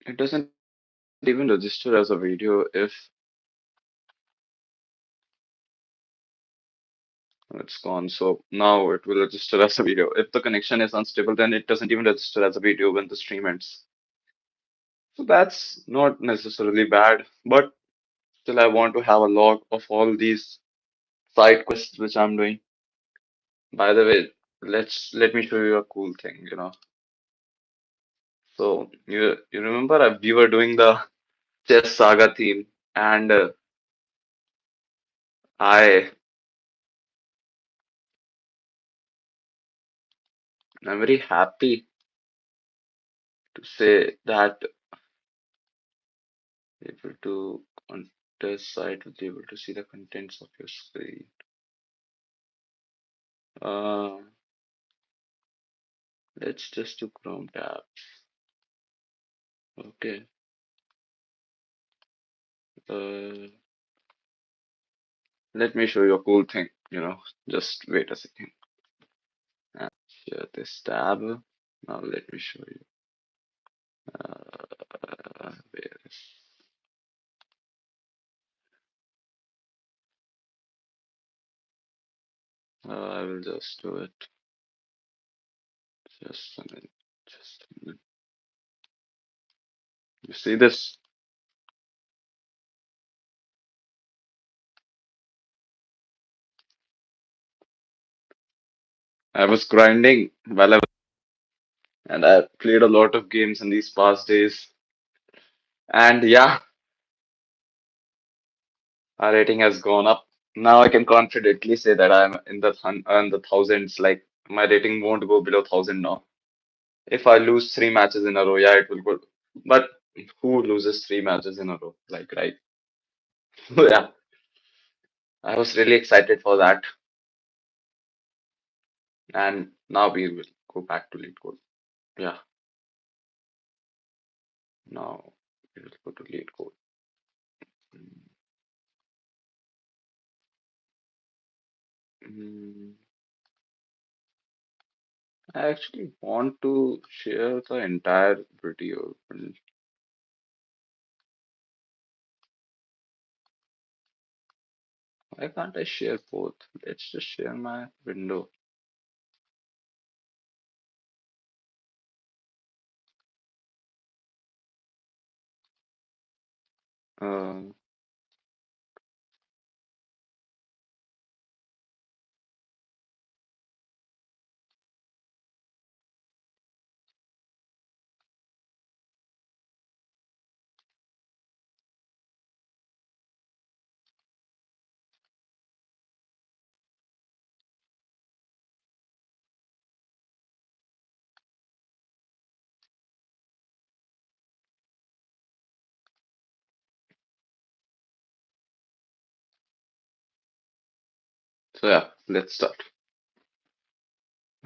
It doesn't even register as a video if it's gone. So now it will register as a video. If the connection is unstable, then it doesn't even register as a video when the stream ends. So that's not necessarily bad, but still I want to have a log of all these side quests which I'm doing. By the way, let me show you a cool thing. So you remember we were doing the chess saga theme, and I am very happy to say that able to on this site will be able to see the contents of your screen. Uh, let's just do Chrome tab. Okay. Uh, let me show you a cool thing. Just wait a second. And share this tab. Now let me show you. Where is I will just do it. Just a minute. Just a minute. You see this? I was grinding while and I played a lot of games in these past days. And yeah, our rating has gone up. Now I can confidently say that I'm in the thousands. Like my rating won't go below 1,000 now. If I lose 3 matches in a row, yeah, it will go. But who loses 3 matches in a row? Like, right? Yeah, I was really excited for that. And now we will go back to lead code. Yeah, now we will go to lead code. Mm, I actually want to share the entire video. Why can't I share both? Let's just share my window. Uh, so yeah, let's start.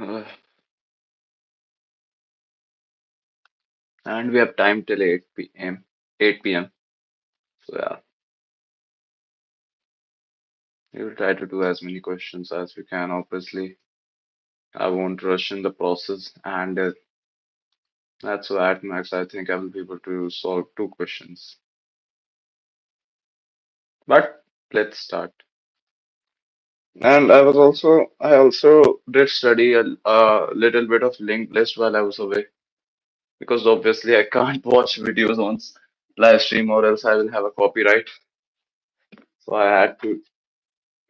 Uh, and we have time till 8 p.m. 8 p.m. So yeah, we will try to do as many questions as we can. Obviously, I won't rush in the process, and that's why at max I think I will be able to solve 2 questions. But let's start. And I also did study a little bit of linked list while I was away because obviously I can't watch videos on live stream or else I will have a copyright. So I had to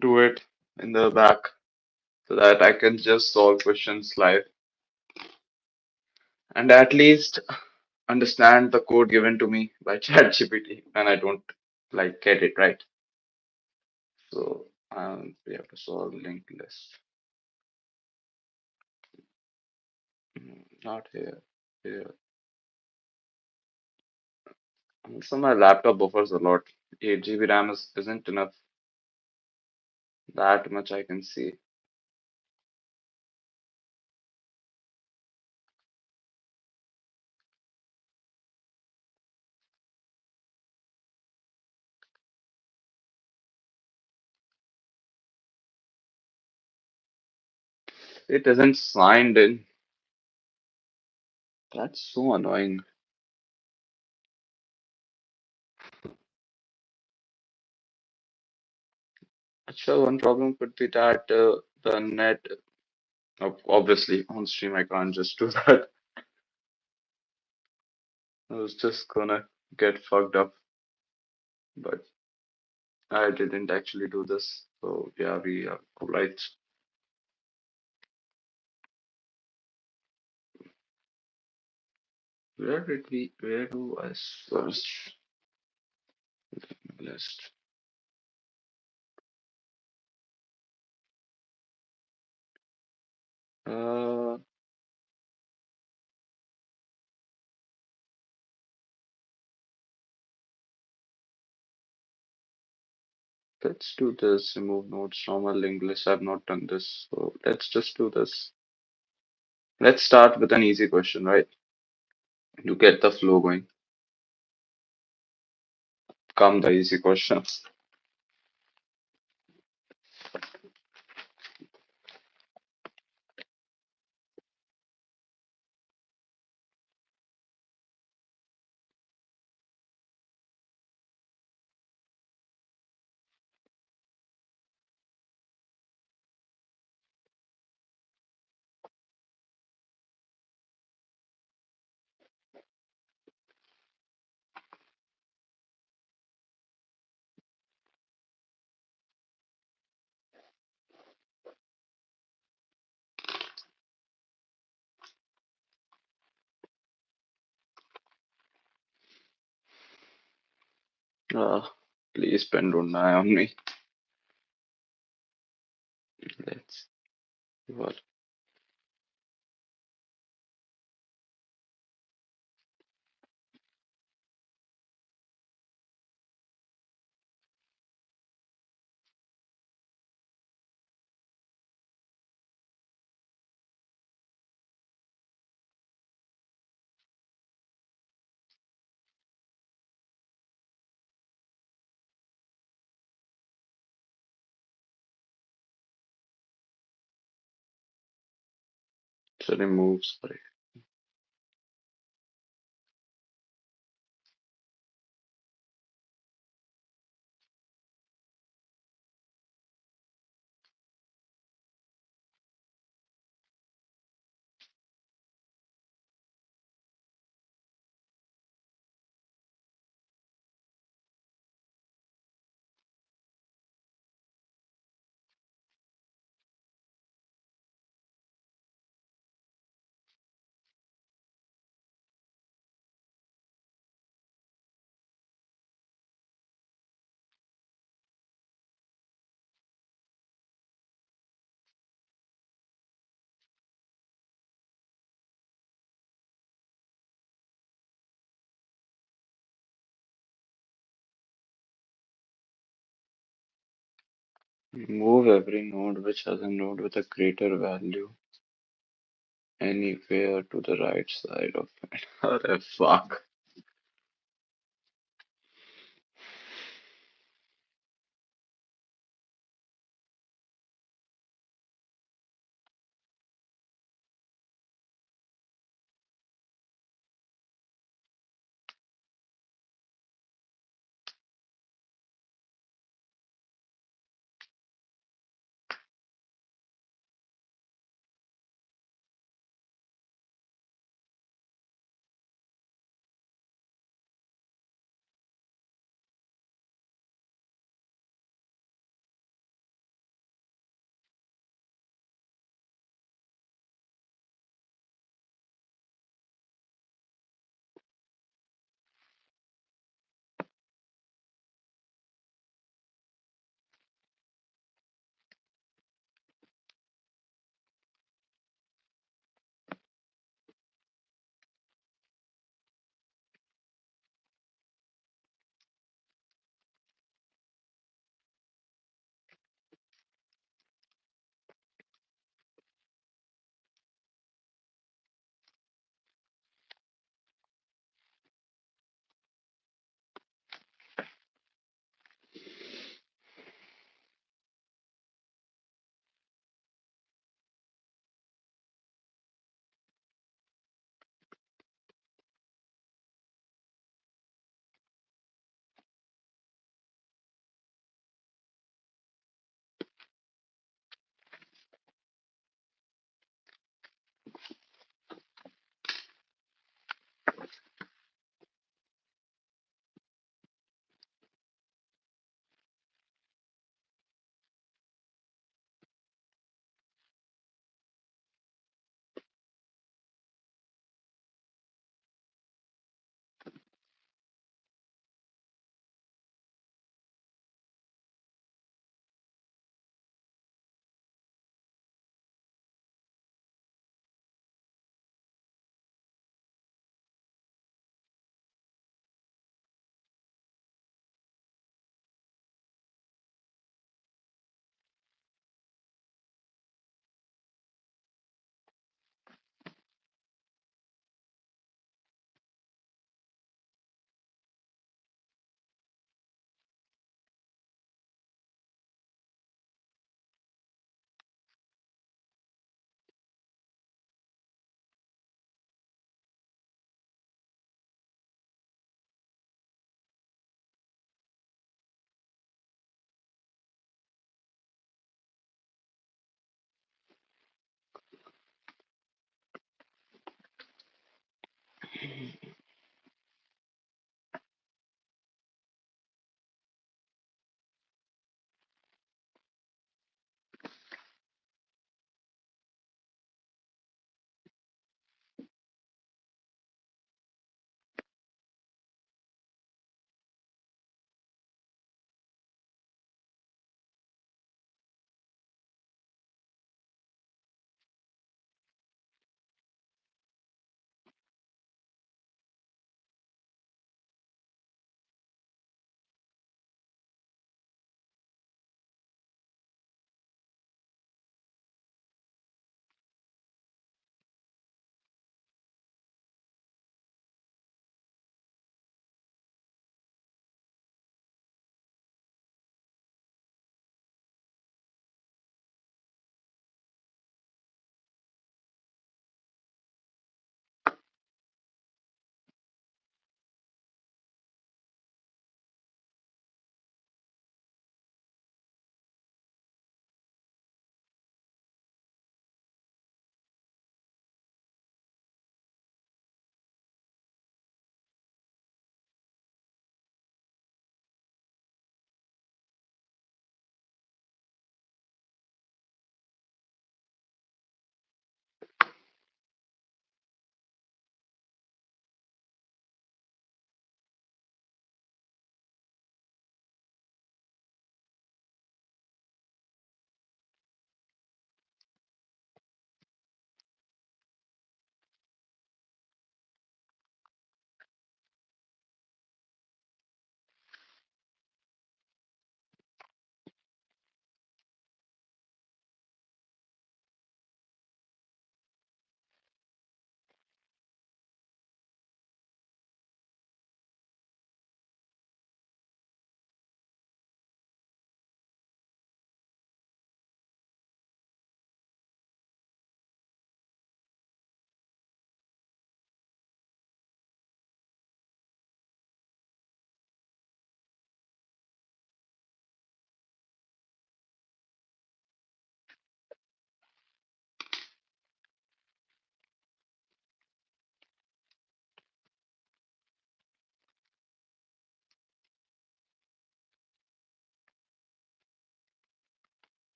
do it in the back so that I can just solve questions live and at least understand the code given to me by ChatGPT when I don't like get it right. So we have to solve linked list. Not here. Here. Also, my laptop buffers a lot. 8 GB RAM isn't enough. That much I can see. It isn't signed in. That's so annoying. Actually, one problem could be that the net, obviously on stream, I can't just do that. I was just gonna get fucked up, but I didn't actually do this. So yeah, we are right. Where do I search list? Uh, let's do this. Remove nodes from a linked list. I've not done this, so let's just do this. Let's start with an easy question, right? To get the flow going. Come the easy questions. Uh, please, pen, don't die on me. Let's what? So remove. Sorry. Move every node which has a node with a greater value anywhere to the right side of it. What the fuck?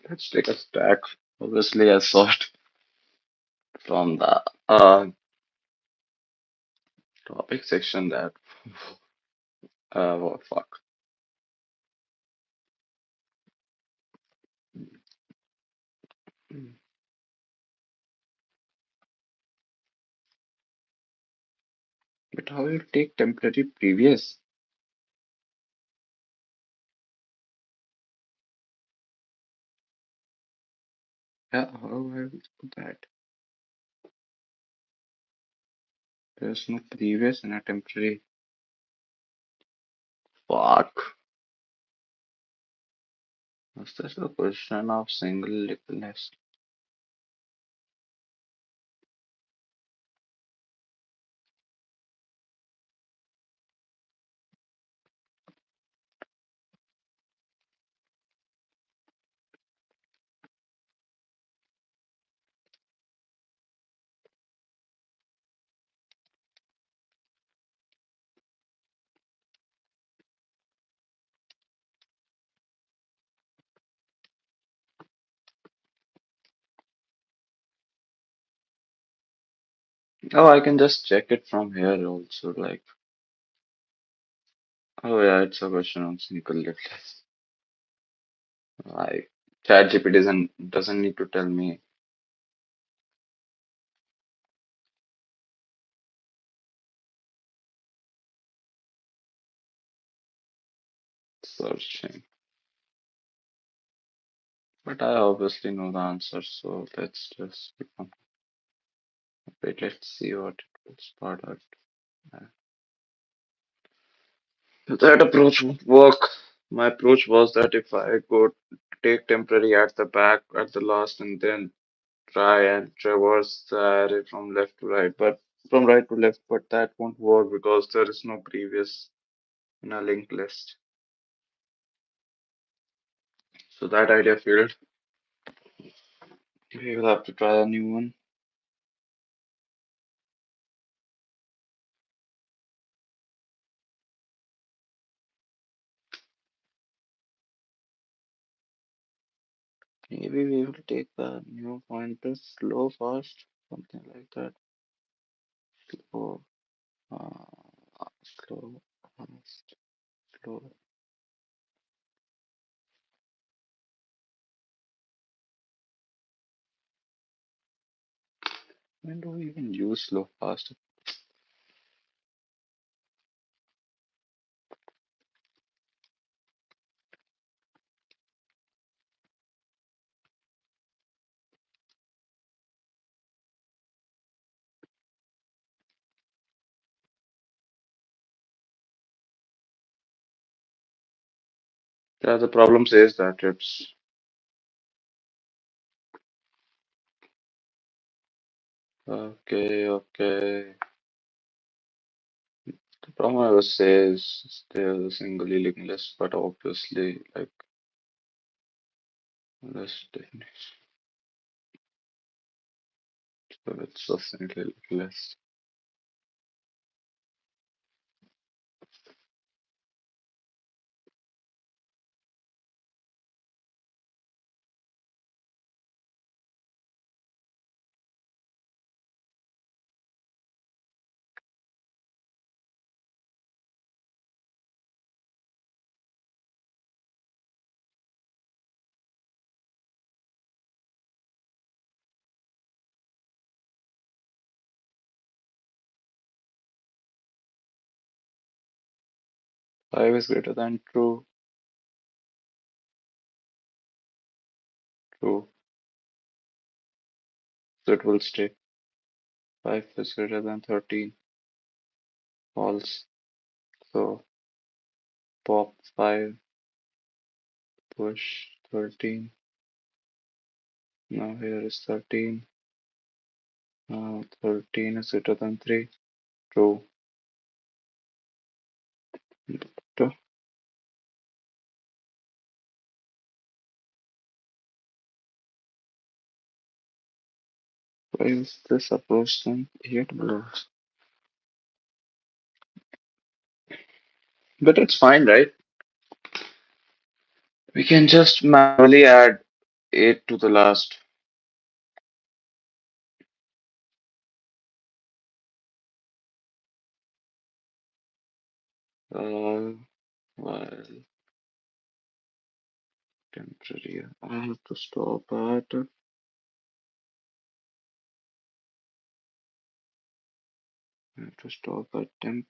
Let's take a stack. Obviously, I saw it from the uh, topic section that what fuck. But how you take temporary previous? Yeah, how I will do that? There's no previous in a temporary. Fuck. Was this a question of single likeness? Oh, I can just check it from here also. Like, oh yeah, it's a question on single likeness. I ChatGPT doesn't need to tell me searching. But I obviously know the answer, so let's just wait. Let's see what it will spot out. That approach won't work. My approach was that if I go take temporary at the back at the last and then try and traverse the array from left to right, but from right to left, but that won't work because there is no previous in a linked list. So that idea failed. We will have to try a new one. Maybe we will take a new pointer, slow, fast, something like that. Slow, slow, fast, slow. When do we even use slow, fast? Yeah, the problem says that it's okay, okay. The problem I would say is there's a single linked list, but obviously, like, list definition. So it's a single linked list. Five is greater than true, true. So it will stay. Five is greater than 13, false. So pop 5, push 13. Now here is 13. Now 13 is greater than 3. True. But, 5 is this approach then 8 blurs. But it's fine, right? We can just manually add 8 to the last. Uh, while temporary. I have to stop at. I have to stop at temp.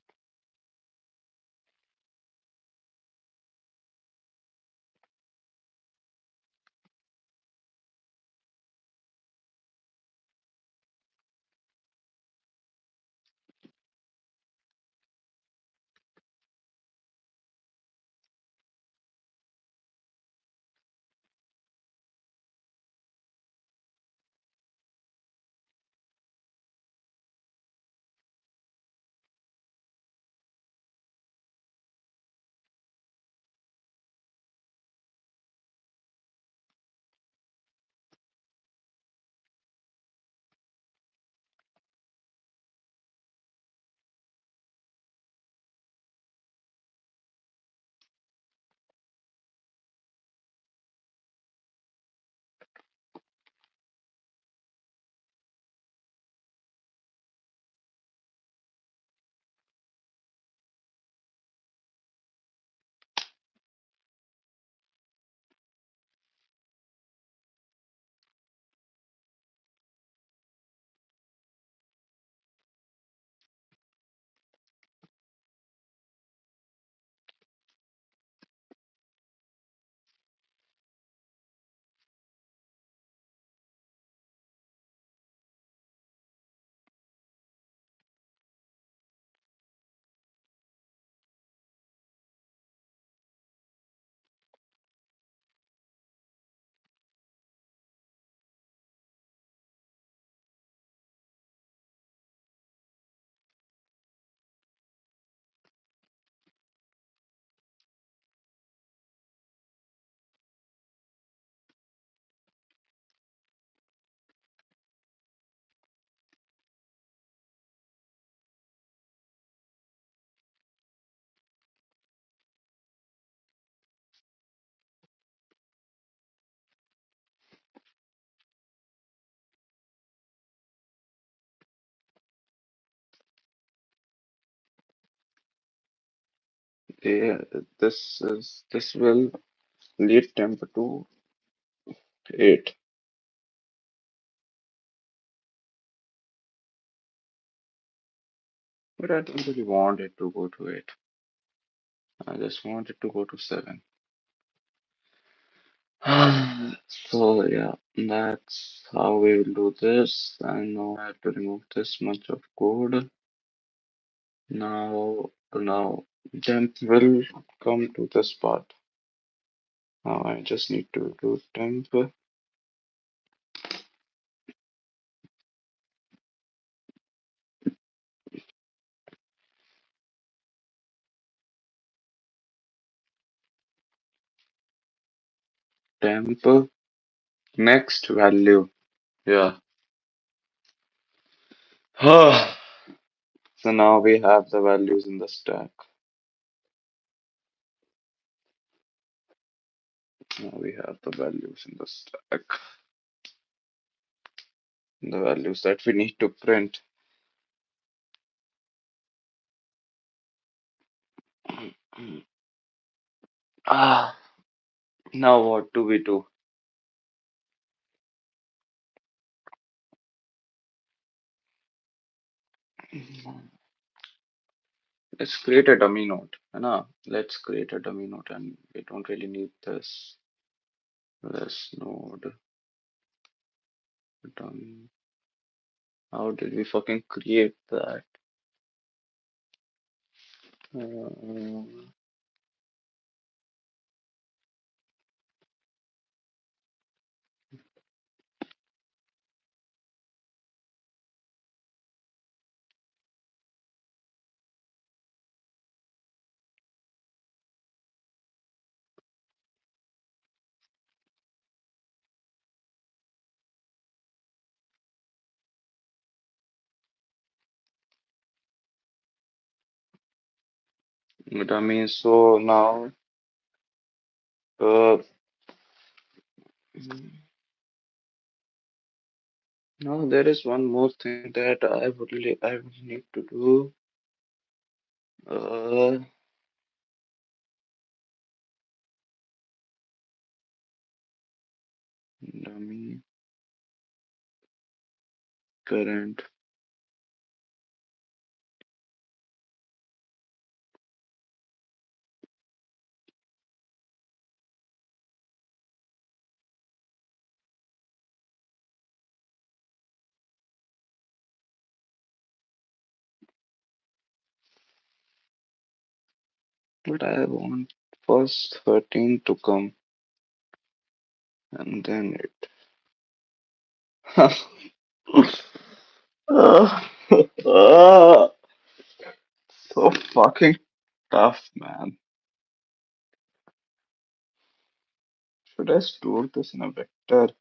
Yeah, this will lead temp to 8. But I don't really want it to go to 8. I just want it to go to 7. So yeah, that's how we will do this. And now I have to remove this much of code. Now temp will come to this part. Now I just need to do temp next value. Yeah. So now we have the values in the stack. Now we have the values in the stack. The values that we need to print. Ah, now what do we do? Let's create a dummy node. No, let's create a dummy node and we don't really need this node. Dummy. How did we fucking create that? Uh, dummy. So now, uh, Now there is one more thing that I would need to do. Uh, dummy current. But I want first 13 to come and then it. Ah, so fucking tough, man. Should I store this in a vector?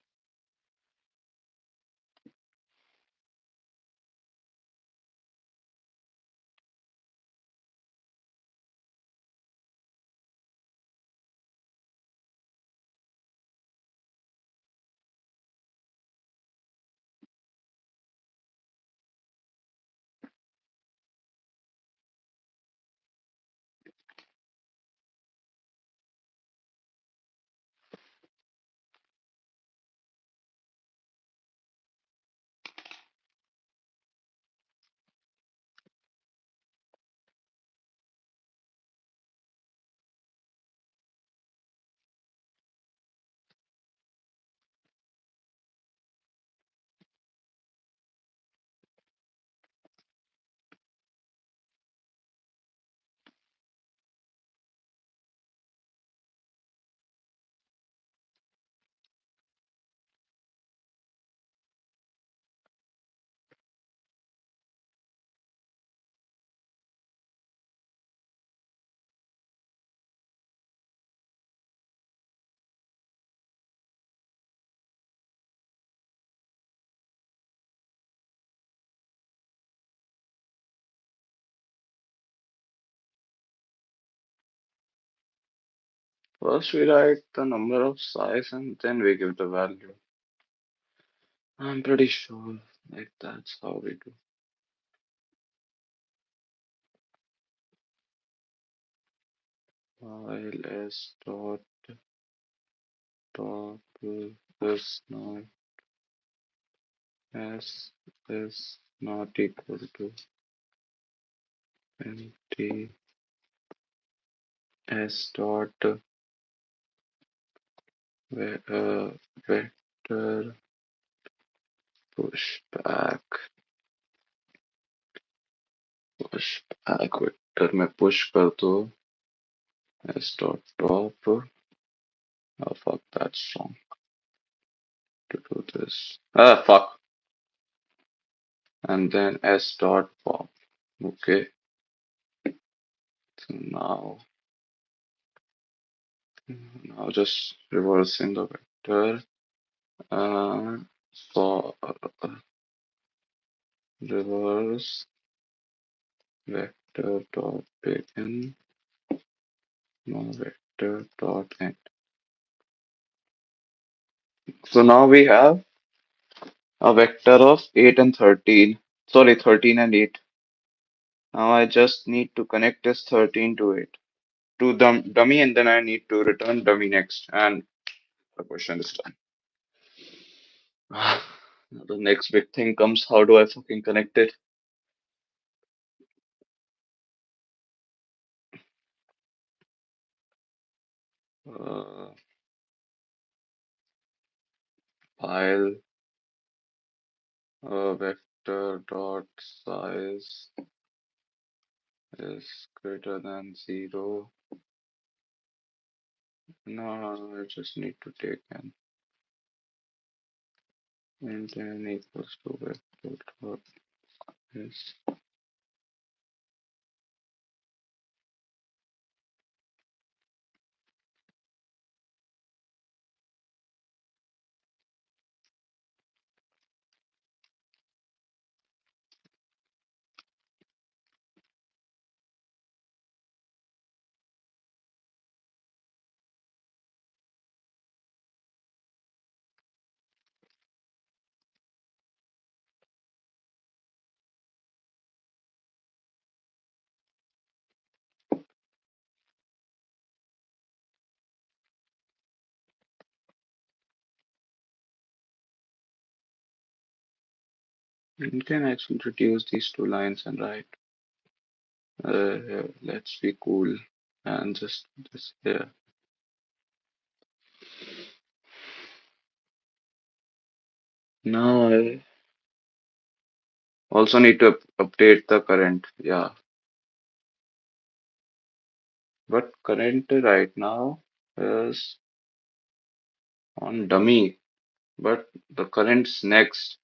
First we write the number of size and then we give the value. I'm pretty sure like that's how we do. While s dot top is not s is not equal to empty s dot vector push back vector में push कर दो s dot top. Oh fuck, that's wrong to do this. Ah fuck, and then s dot pop. Okay, so now just reversing the vector. Uh, for reverse vector dot begin, no vector dot end. So now we have a vector of 8 and 13. Sorry, 13 and 8. Now I just need to connect this 13 to it to dummy, and then I need to return dummy next. And the question is done. Now the next big thing comes, how do I fucking connect it? Uh, file vector dot size is greater than 0. No, I just need to take an int n equals to vector dot is. You can actually reduce these two lines and write, let's be cool and just this here. Now I also need to update the current. Yeah, but current right now is on dummy, but the currents next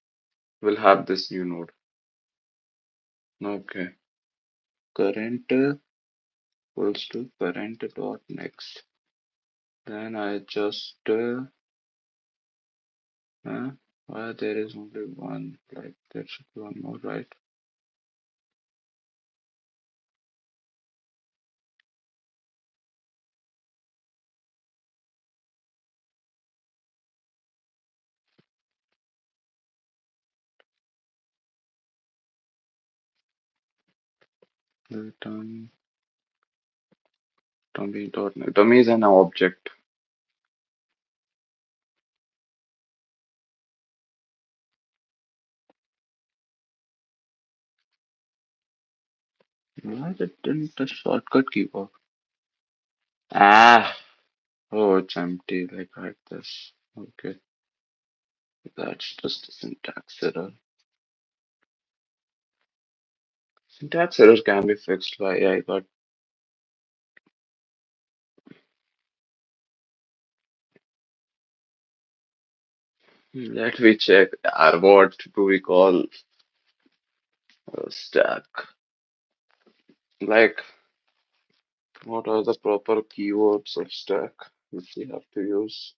will have this new node. Okay, current equals to current dot next. Then I just uh, why there is only one, like there should be one more, right? Return dummy dot next. Dummy is an object. Why didn't the shortcut key work? Ah, oh, it's empty. Like right this. Okay, that's just a syntax error. Syntax errors can be fixed by AI, but let me check. What do we call a stack? Like, what are the proper keywords of stack which we have to use?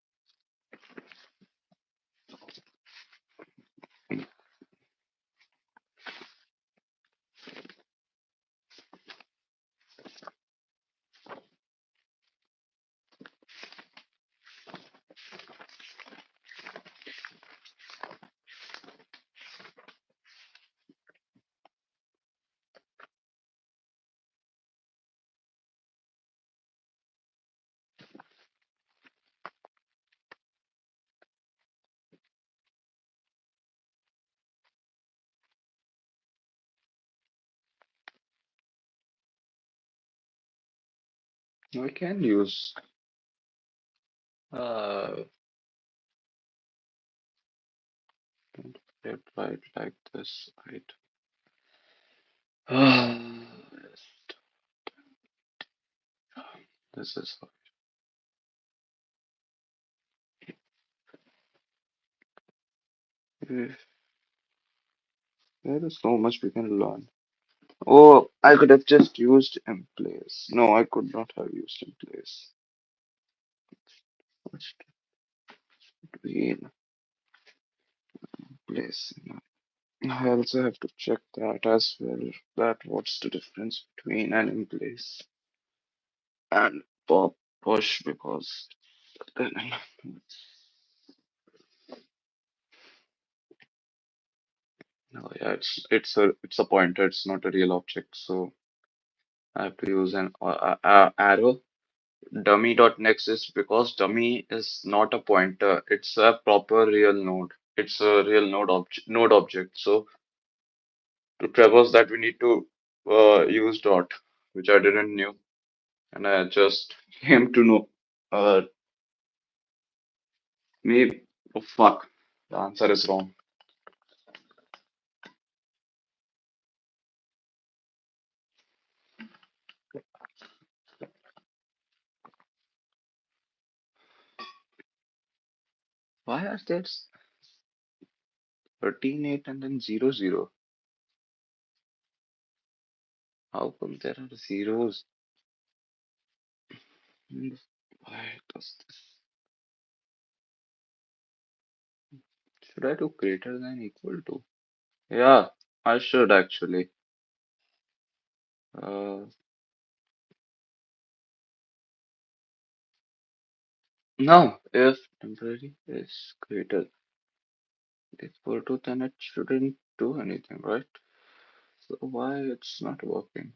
I can use uh left, right, like this, right? This is there is so much we can learn. Oh, I could have just used in place. No, I could not have used in place. What's between place? I also have to check that as well. That what's the difference between an in place and pop push because then no, yeah, it's a pointer. It's not a real object, so I have to use an arrow. Dummy dot next is because dummy is not a pointer. It's a proper real node. It's a real node object. So to traverse that, we need to use dot, which I didn't knew, and I just came to know. Uh, maybe. Oh fuck, the answer is wrong. Why are there 13, 8, and then 0, 0? How come there are zeros? Hmm, why does this? Should I do greater than equal to? Yeah, I should actually. Uh, no, if temporary is greater equal to, then it shouldn't do anything, right? So why it's not working?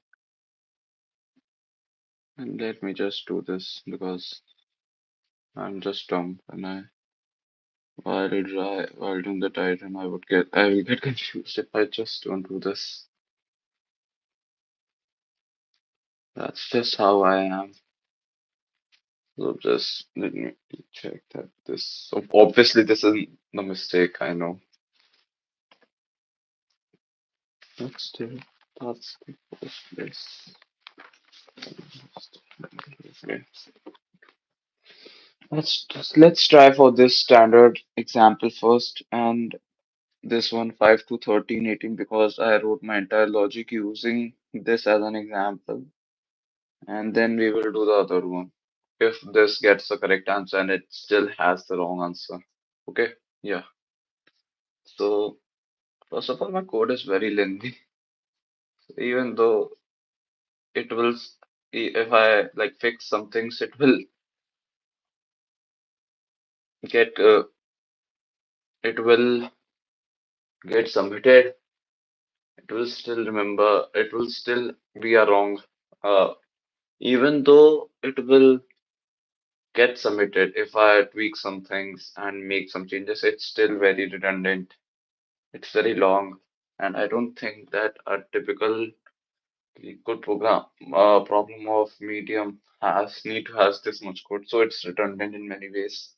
And let me just do this because I'm just dumb and I While doing the diagram, I will get confused if I just don't do this. That's just how I am. So just let me check that this. So obviously this isn't the mistake. I know. But still, that's the first place. Okay. Let's try for this standard example first, and this one 5 to 13, 18, because I wrote my entire logic using this as an example, and then we will do the other one. If this gets the correct answer and it still has the wrong answer. Okay? Yeah. So first of all, my code is very lengthy. Even though it will, if I like fix some things, it will get, it will get submitted. It will still remember. It will still be a wrong. Even though it will get submitted, if I tweak some things and make some changes, it's still very redundant. It's very long, and I don't think that a typical good problem of medium has need to has this much code. So it's redundant in many ways,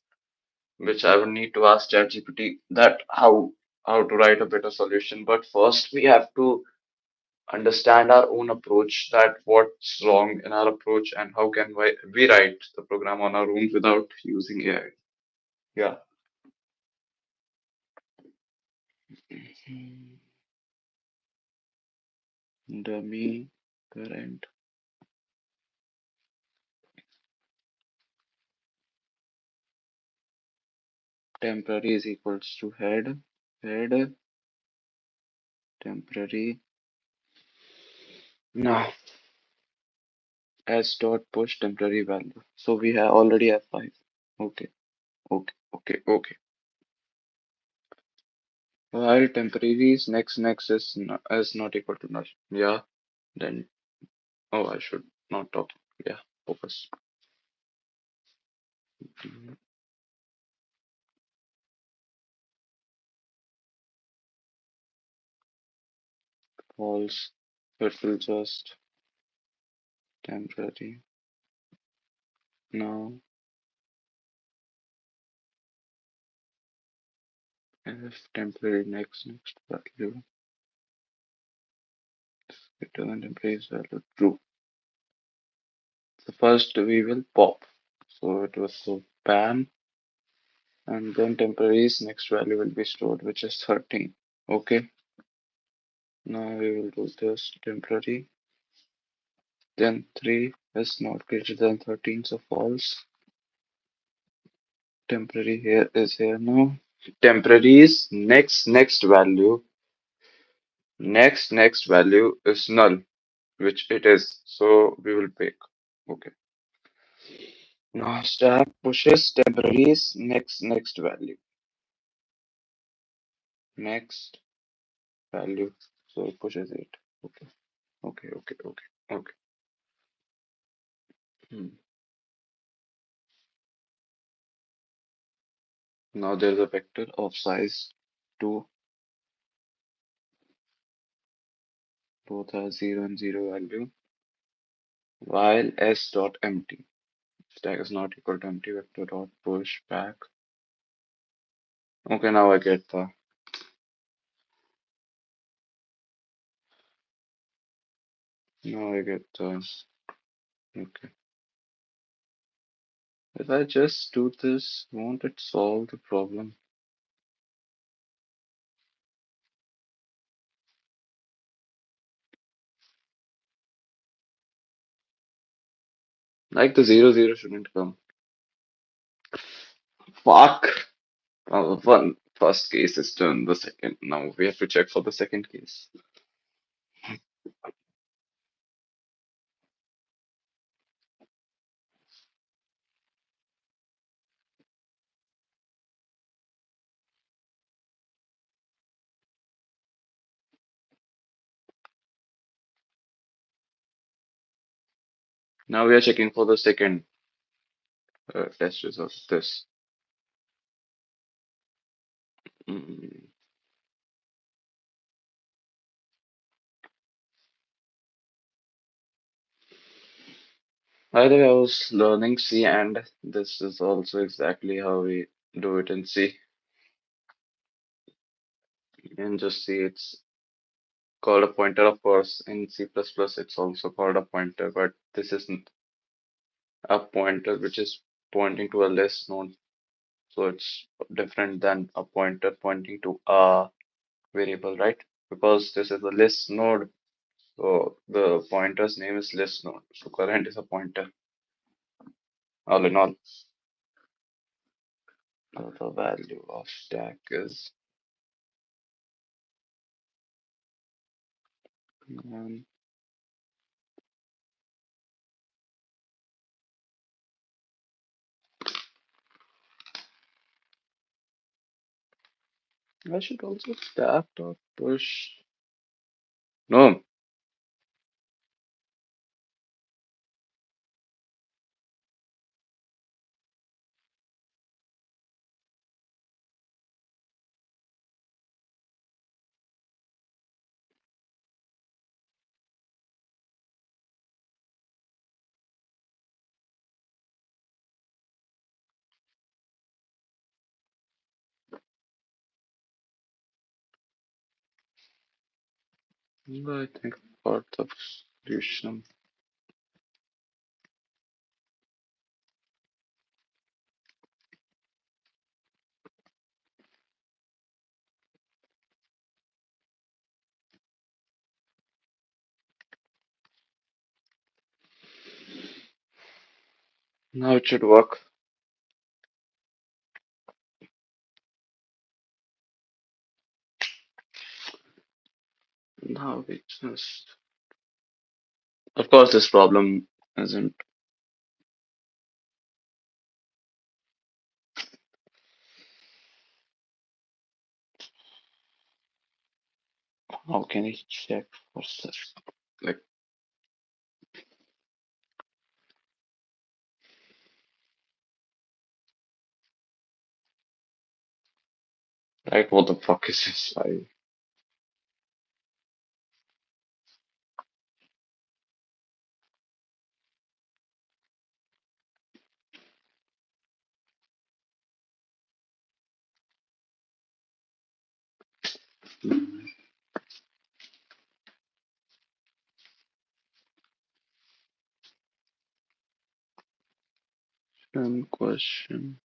which I would need to ask ChatGPT that how to write a better solution. But first we have to understand our own approach, that what's wrong in our approach and how can we write the program on our own without using AI. Yeah. Dummy current temporary is equals to head temporary. Now s dot push temporary value. So we have already have five. Okay, okay. While temporary is is not equal to null. Yeah, then oh I should not talk. Yeah, focus. Mhm. False. It will just temporary. Now if temporary next value return temporary value true. So first we will pop. So it was so ban, and then temporary's next value will be stored, which is 13. Okay. Now we will do this temporary. Then 3 is not greater than 13, so false. Temporary here is here now. Temporary's next value is null, which it is. So we will pick. Okay. Now stack pushes temporary's next value. Next value. So it pushes it. Okay. Okay. Hmm. Now there's a vector of size 2, both are 0 and 0 value, while s dot empty. Stack is not equal to empty vector dot push back. Okay, now I get the. Now I get the. Okay. If I just do this, won't it solve the problem? Like the 0 0 shouldn't come. Fuck! One first case is done, the second. Now we have to check for the second case. Now we are checking for the second test result. This. Mm. By the way, I was learning C, and this is also exactly how we do it in C. You can just see it's called a pointer, of course. In C++, it's also called a pointer, but this isn't a pointer which is pointing to a list node. So it's different than a pointer pointing to a variable, right? Because this is a list node, so the pointer's name is list node. So current is a pointer. All in all, the value of stack is um, I should also stack dot push. No, I think part of solution. Now it should work. Now we just. Of course, this problem isn't. How can I check for this? Like, right? What the fuck is this? Question.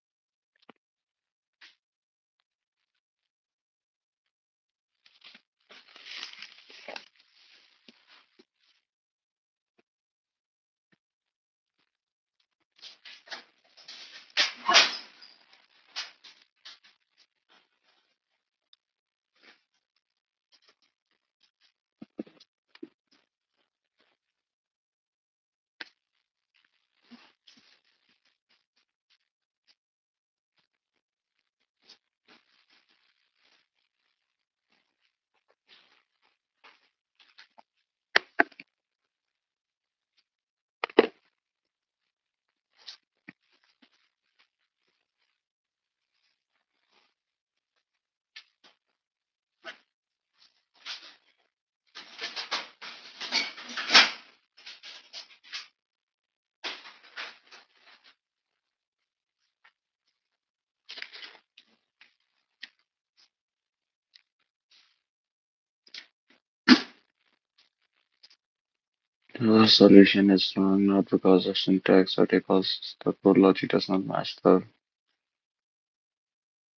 The solution is wrong not because of syntax or because the code logic does not match the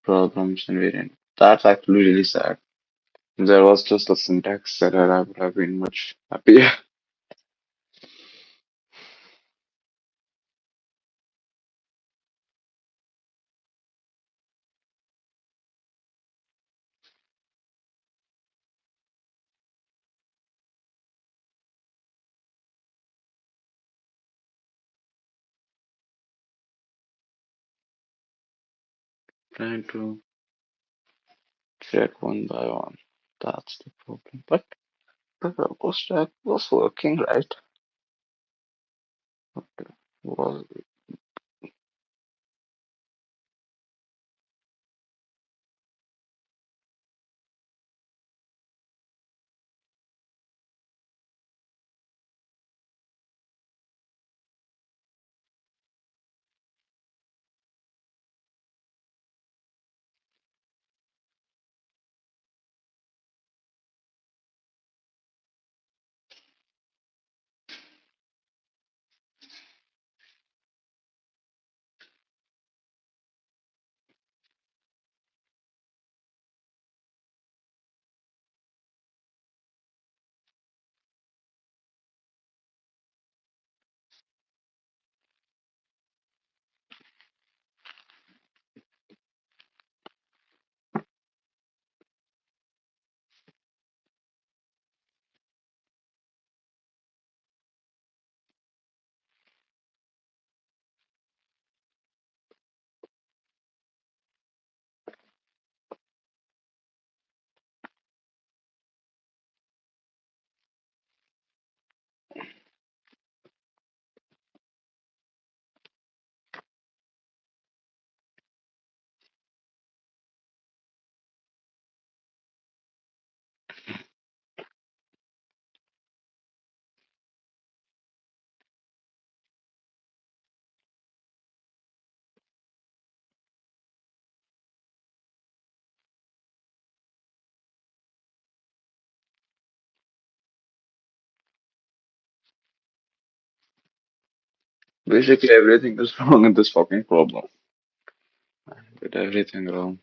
problem's invariant. That's actually really sad. If there was just a syntax error, I would have been much happier. Trying to check one by one. That's the problem. But the Verbo stack was working, right? Was Basically, everything is wrong in this fucking problem. Did everything wrong.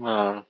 Ah,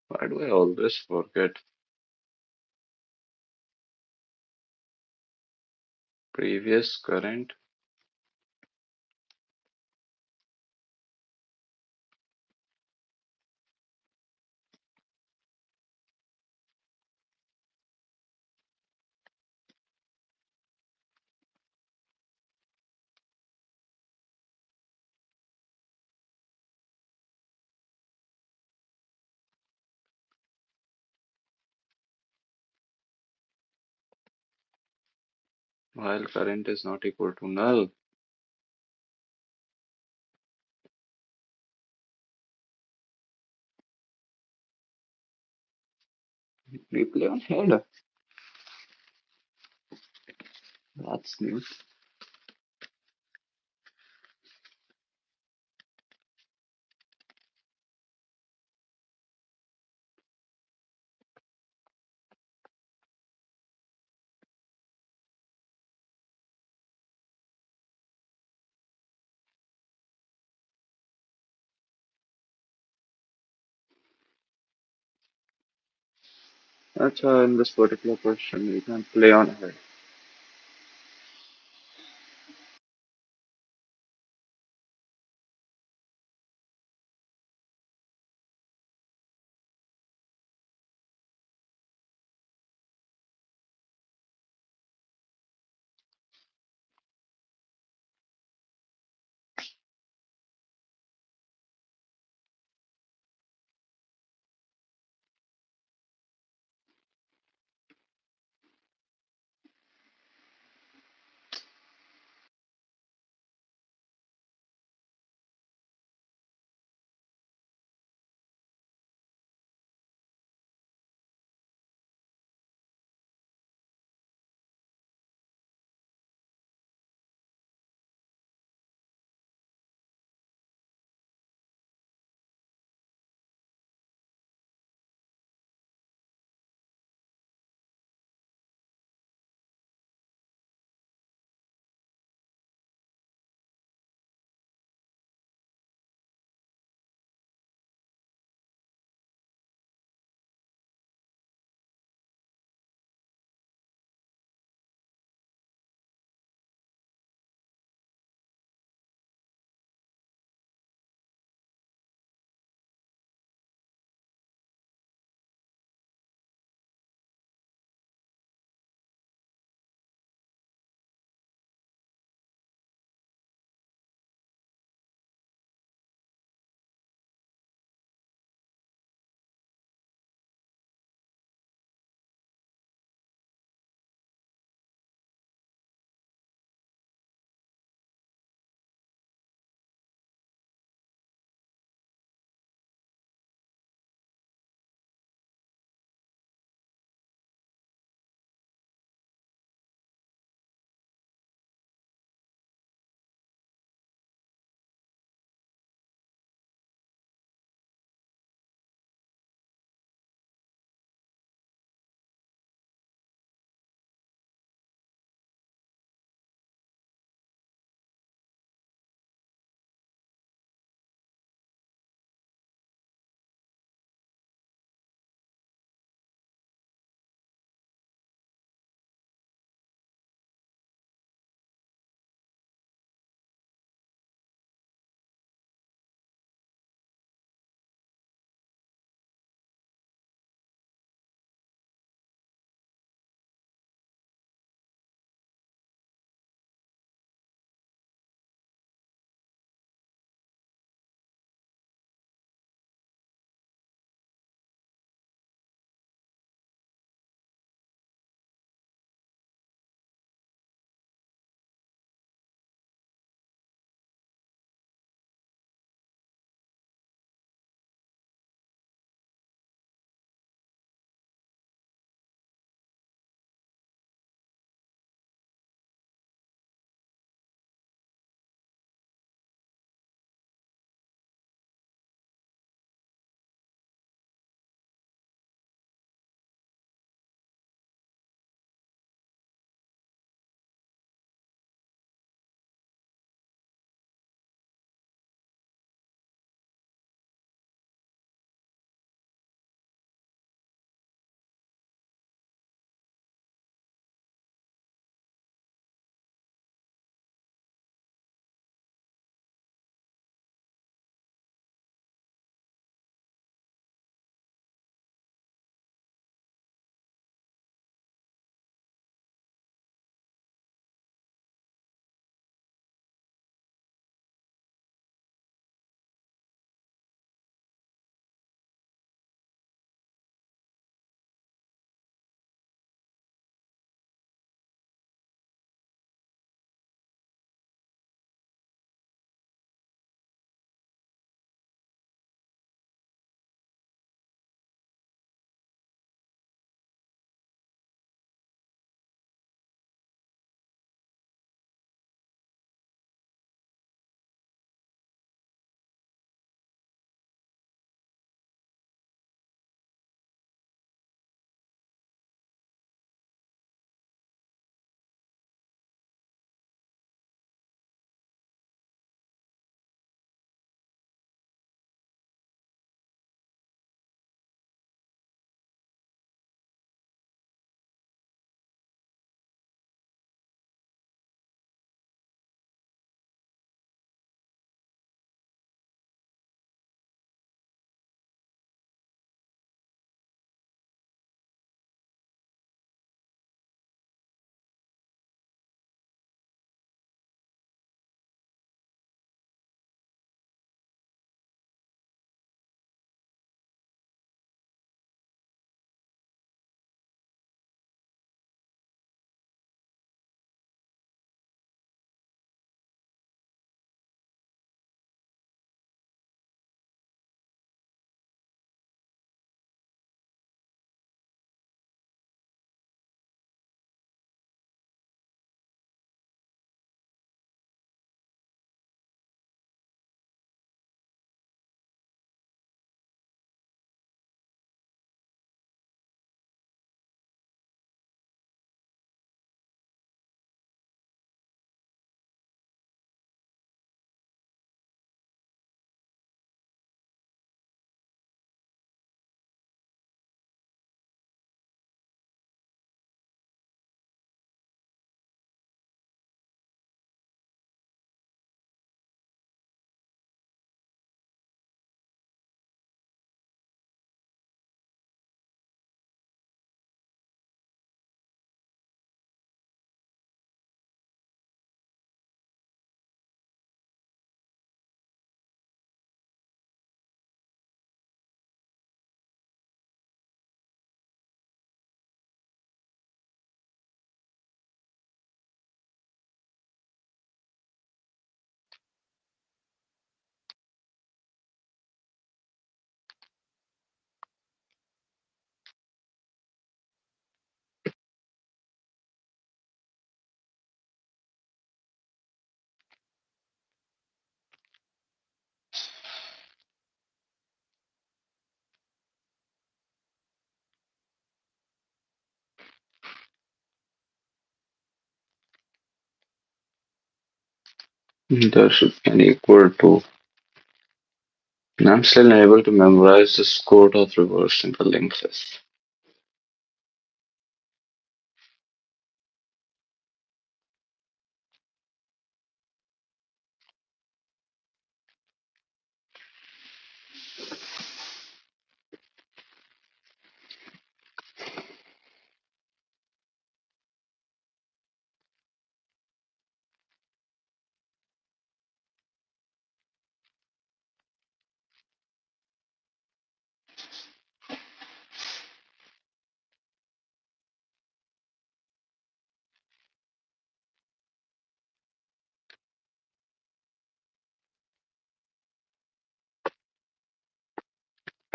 why do I always forget previous, current? While current is not equal to null. Replay on head. That's new. That's why in this particular question we can play on head. There should be an equal to. I'm still unable to memorize this code of reversing the linked list.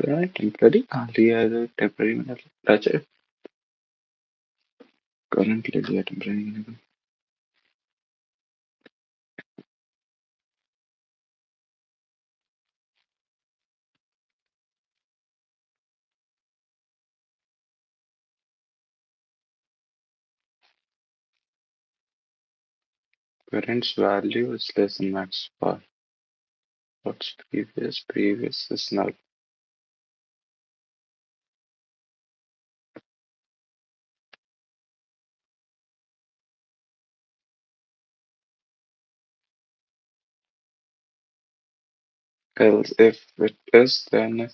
Right, temporary कहाँ लिया है तो temporary मैंने touch है current ले लिया temporary मैंने कहा current's value is less than max bar. What's previous? Previous is null. Else if it is, then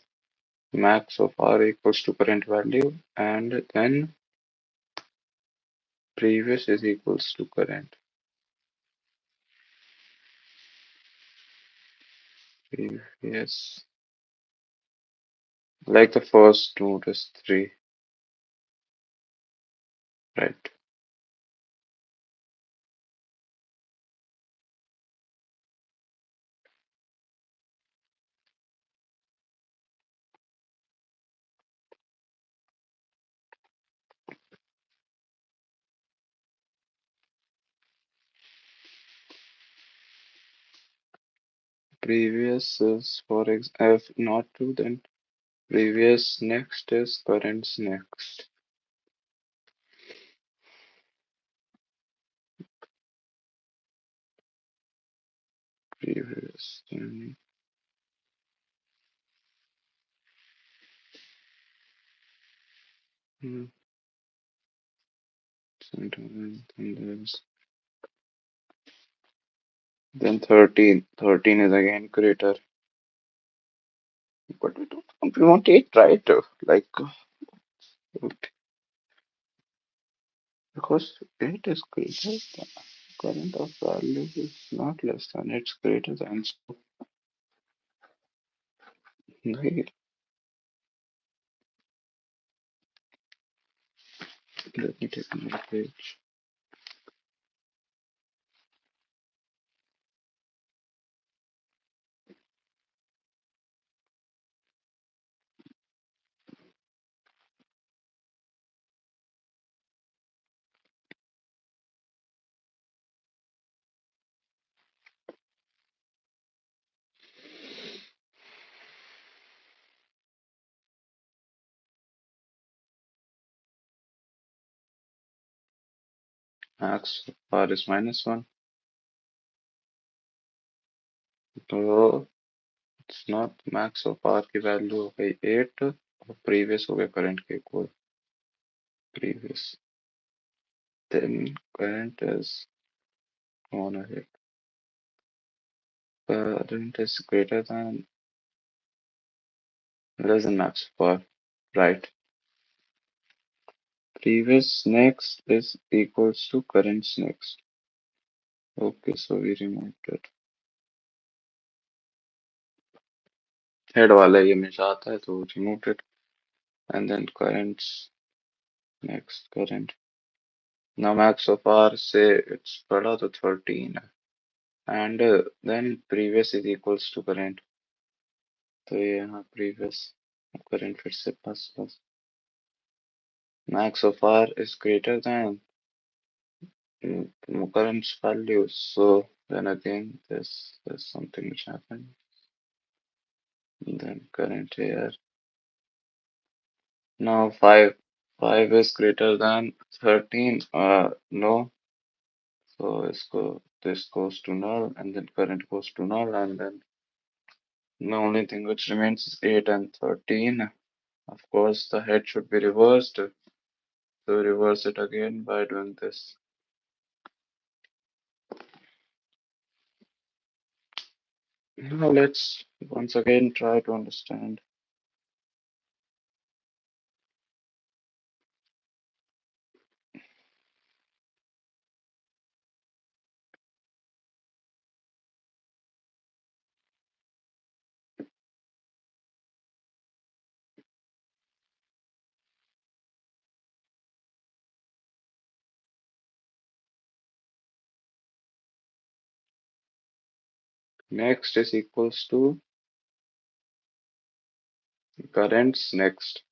max of r equals to current value, and then previous is equals to current. Previous, like the first node is 3, right? Previous is for if not true, then previous next is current's next. Previous, hmm, then 13. 13 is again greater. But we want 8, right? Like, because 8 is greater than current of value is not less than, it's greater than. So, right, let me take another page. Max of r is -1. तो it's not max of r की value हो गई 8 और previous हो गया current के equal previous. Then current is on ahead. Current is greater than less than max of r, right? Previous next is equals to current's next. Okay, so we removed it. Head वाला ये हमेशा आता है तो removed it. And then current's next current. Now max of r say it's बड़ा तो 13 है. And then previous is equals to current. तो ये यहाँ previous current फिर से plus. Max of r is greater than current's value. So then again there's something which happened. Then current here. Now 5 is greater than 13. No, So this goes to null, and then current goes to null, and then the only thing which remains is 8 and 13. Of course, the head should be reversed. So reverse it again by doing this. Now let's once again try to understand. Next is equals to currents next.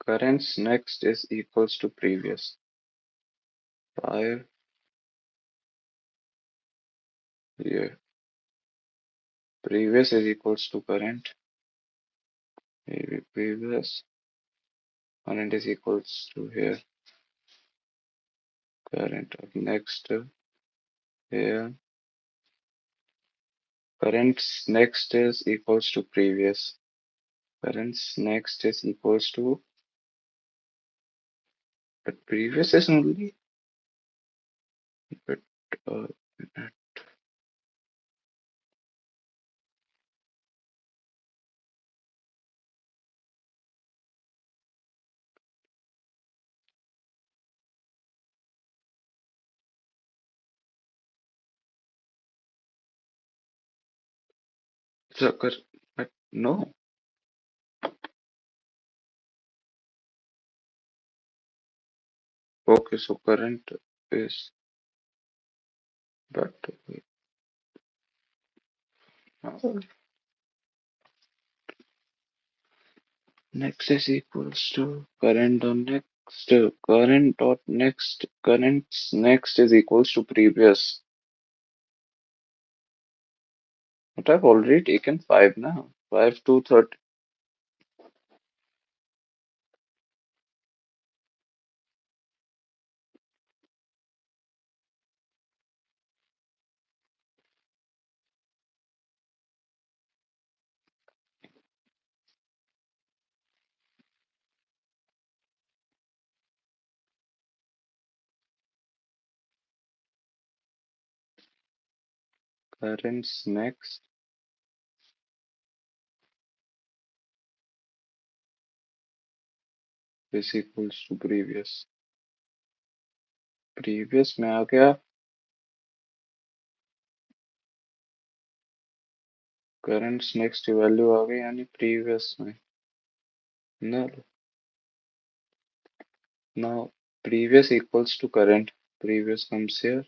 Currents next is equals to previous. 5 here. Previous is equals to current. Maybe previous. Current is equals to here. Current of next here. Currents next is equals to previous. Currents next is equals to, but previous is only, but uh, so, but no. Okay, so current is, but uh, next is equals to current on next. Current dot next. Currents next is equals to previous. But I've already taken 5 now. 5 to 30. Currents next is equals to previous. Previous में आ गया currents next की value आ गई यानी previous में. No, now previous equals to current. Previous comes here.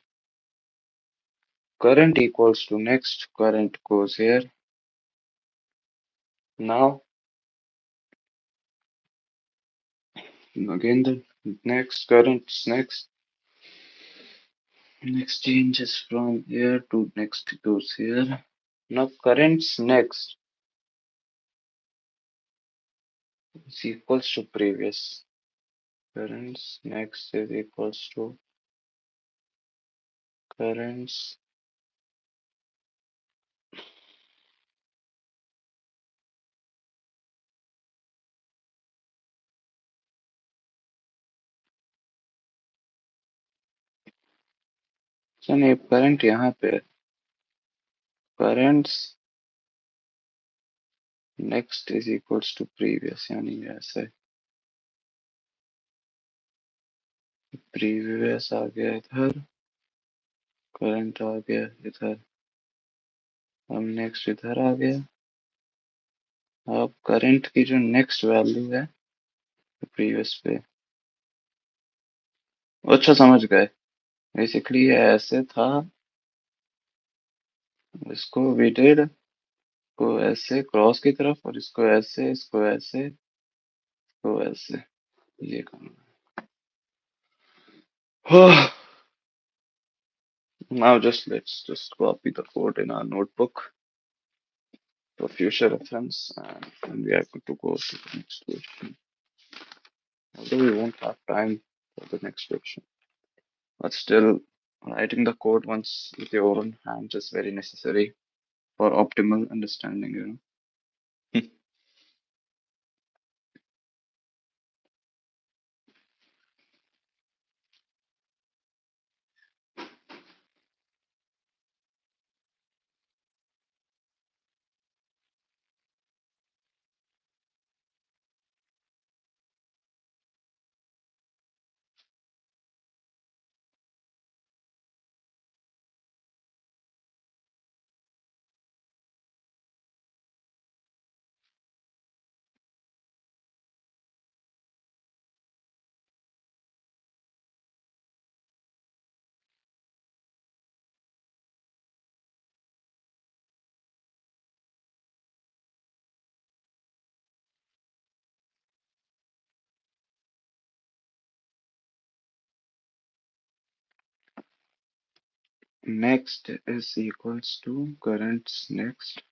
Current equals to next. Current goes here. Now again the next currents next. Next changes from here to next goes here. Now currents next is equals to previous. Currents next is equals to currents. So नहीं current यहाँ पे है. Currents next is equals to previous यानी ऐसे previous आ गया इधर. Current आ गया इधर. अब next इधर आ गया. अब current की जो next value है previous पे. अच्छा समझ गए. Basically ये ऐसे था. इसको we did को ऐसे क्रॉस की तरफ और इसको ऐसे इसको ऐसे इसको ऐसे ये करना. Now let's just copy the code in our notebook for future reference, and we are good to go to the next question. Although we won't have time for the next question. But still, writing the code once with your own hands is very necessary for optimal understanding. Next is equals to currents next.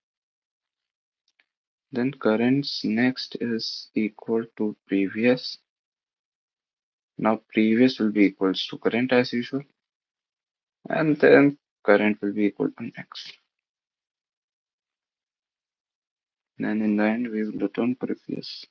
Then currents next is equal to previous. Now previous will be equals to current as usual. And then current will be equal to next. Then in the end we will return previous.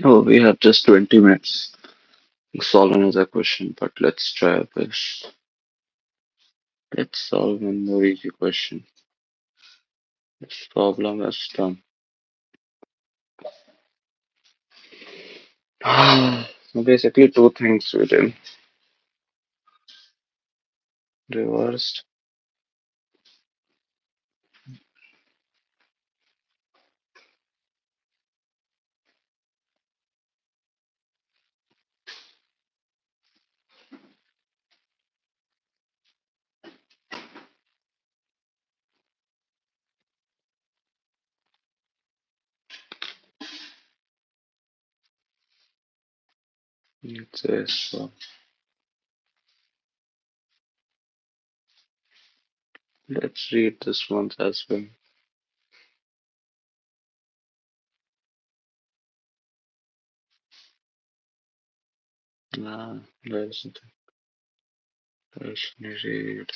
Oh, we have just 20 minutes to solve another question, but let's try our best. Let's solve one more easy question. This problem is done. So basically, two things we did. Reversed. It says, let's read this one as well. Let's read.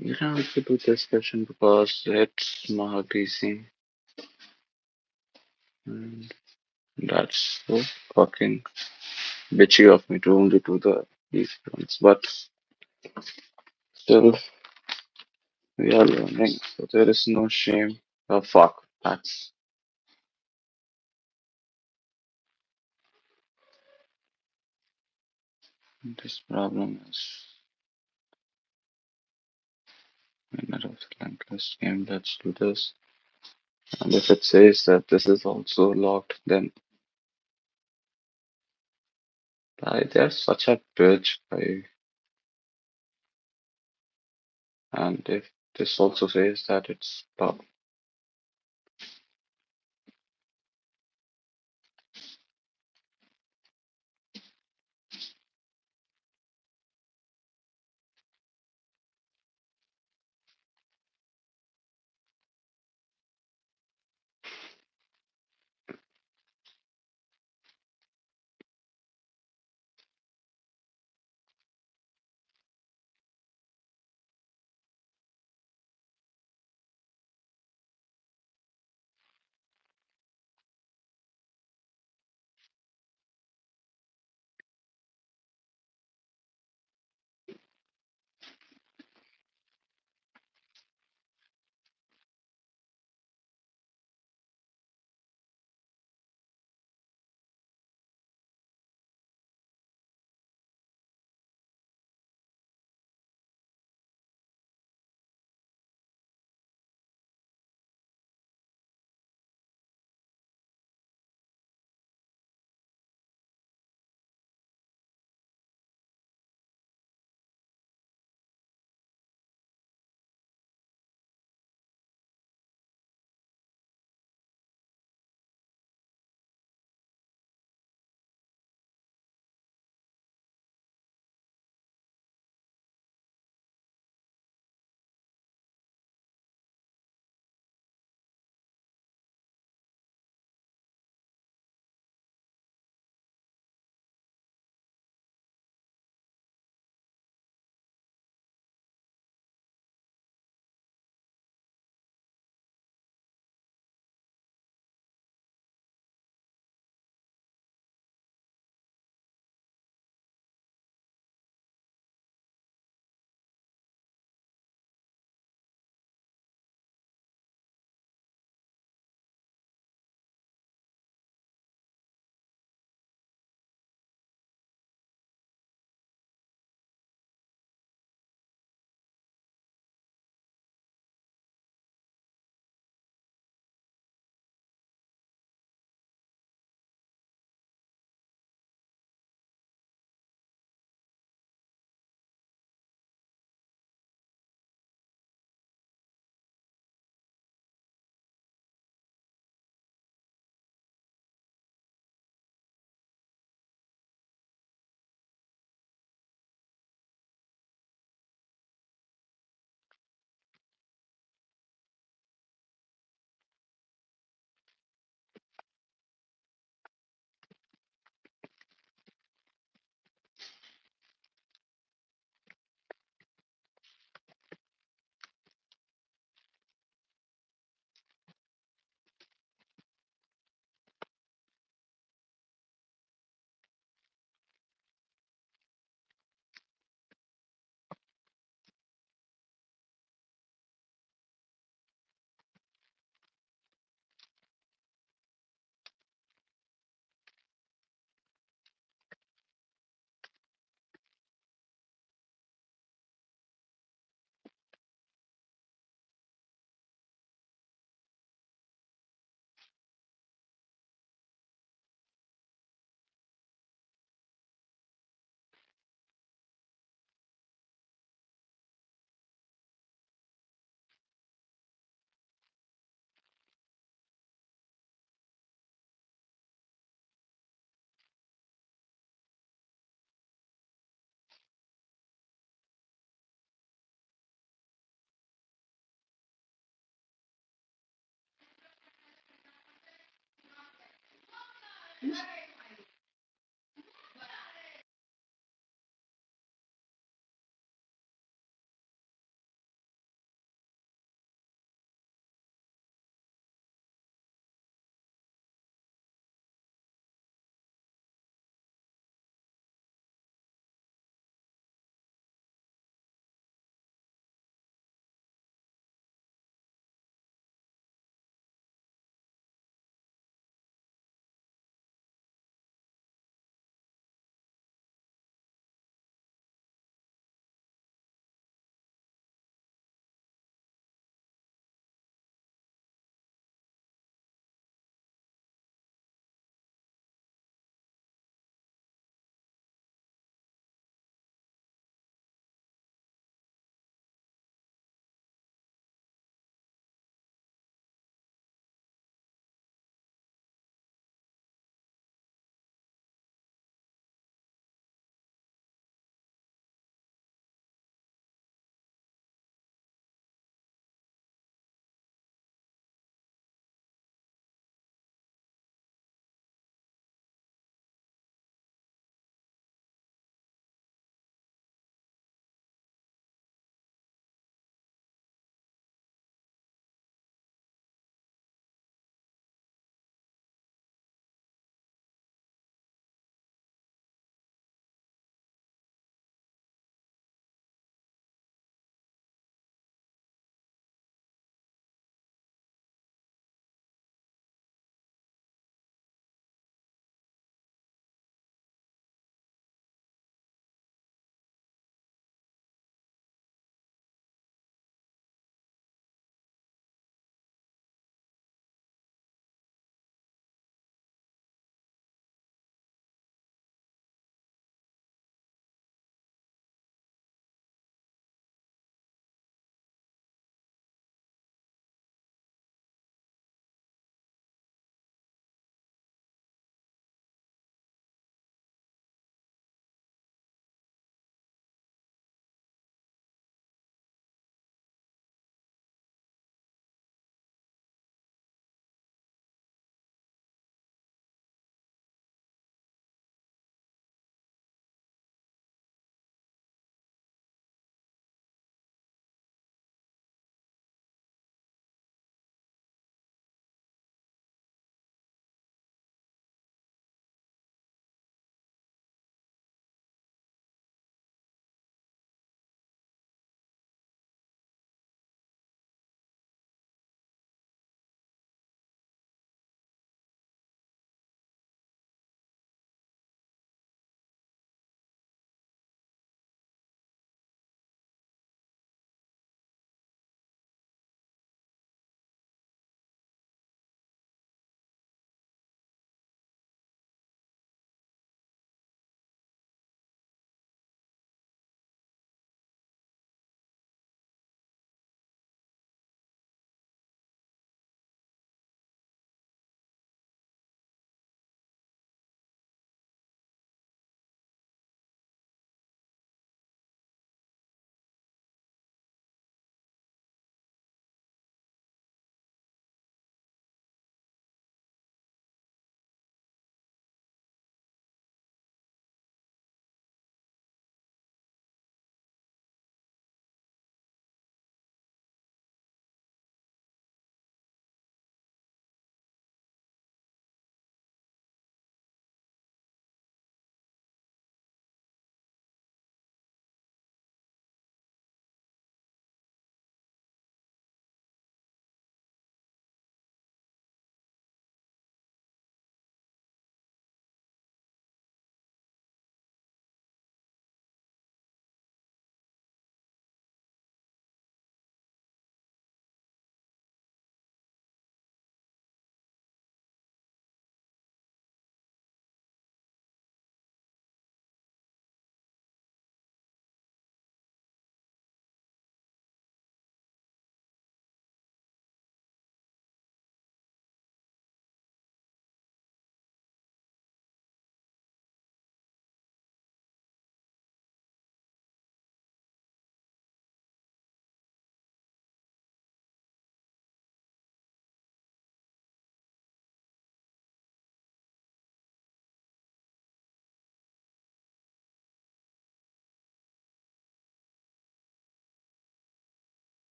You can also do this question because it's marked easy. And that's so fucking bitchy of me to only do the easy ones. But still, we are learning, so there is no shame. Oh fuck, that's this problem is minute of lengthless game. Let's do this. And if it says that this is also locked, then they're such a bitch. And if this also says that it's locked,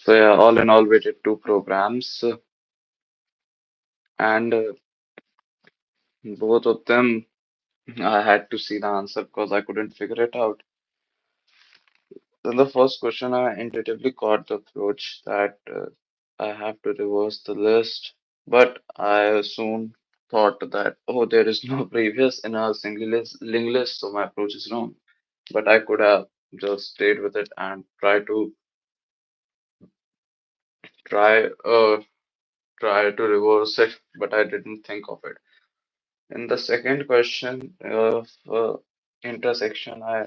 So yeah, all in all, we did two programs, and both of them I had to see the answer because I couldn't figure it out. Then the first question, I intuitively got the approach that I have to reverse the list, but I soon thought that, oh, there is no previous in a single list, linked list, so my approach is wrong. But I could have just stayed with it and try uh try to reverse it, but I didn't think of it. In the second question of intersection, I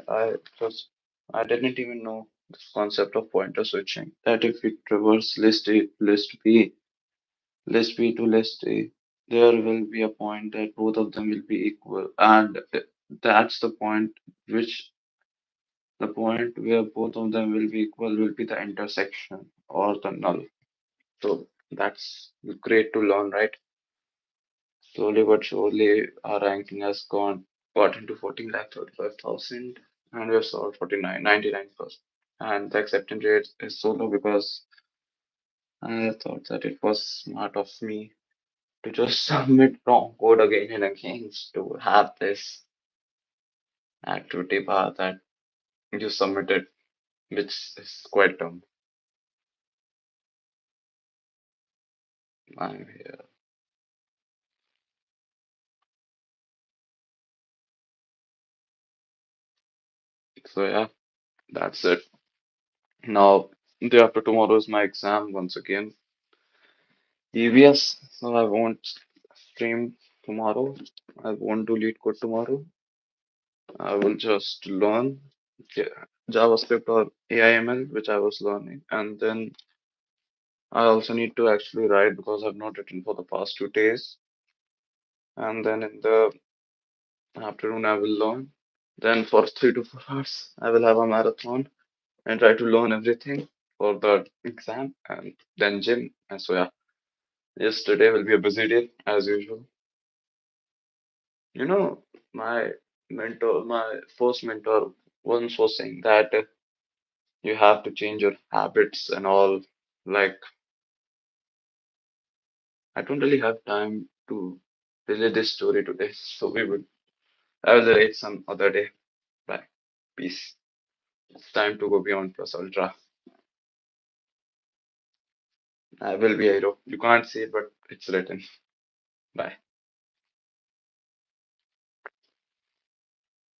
didn't even know this concept of pointer switching. That if we traverse list B to list A, there will be a point that both of them will be equal, and that's which the point where both of them will be equal will be the intersection or the null. So that's great to learn, right? Slowly but surely, our ranking has got into 14,35,000, and we have solved 99 first. And the acceptance rate is so low because I thought that it was smart of me to just submit wrong code again and again to have this activity bar that you submitted, which is quite dumb. I'm here. So yeah, that's it. Now, day after tomorrow is my exam once again. EVS, so I won't stream tomorrow. I won't do lead code tomorrow. I will just learn JavaScript or AIML, which I was learning. And then I also need to actually write because I've not written for the past 2 days. And then in the afternoon, I will learn. Then for 3 to 4 hours, I will have a marathon and try to learn everything for the exam and then gym. And so, yeah, yesterday will be a busy day as usual. You know, my first mentor once was saying that you have to change your habits and all. Like, I don't really have time to relay this story today, so I will relate some other day. Bye. Peace. It's time to go beyond plus ultra. I will be hero. You can't see it, but it's written. Bye.